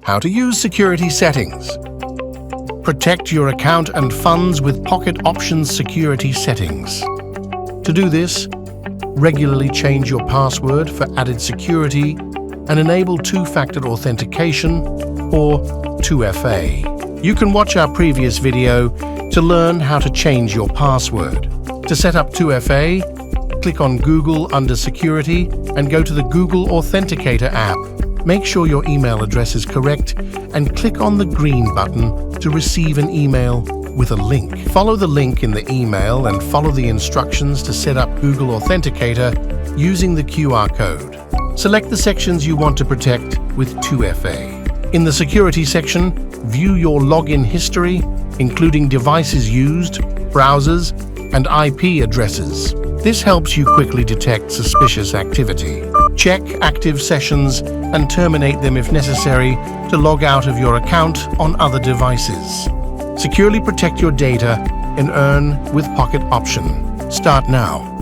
How to use security settings. Protect your account and funds with Pocket Options security settings. To do this, regularly change your password for added security and enable two-factor authentication or 2FA. You can watch our previous video to learn how to change your password. To set up 2FA, click on Google under Security and go to the Google Authenticator app. Make sure your email address is correct and click on the green button to receive an email with a link. Follow the link in the email and follow the instructions to set up Google Authenticator using the QR code. Select the sections you want to protect with 2FA. In the security section, view your login history, including devices used, browsers, and IP addresses. This helps you quickly detect suspicious activity. Check active sessions and terminate them if necessary to log out of your account on other devices. Securely protect your data and earn with Pocket Option. Start now.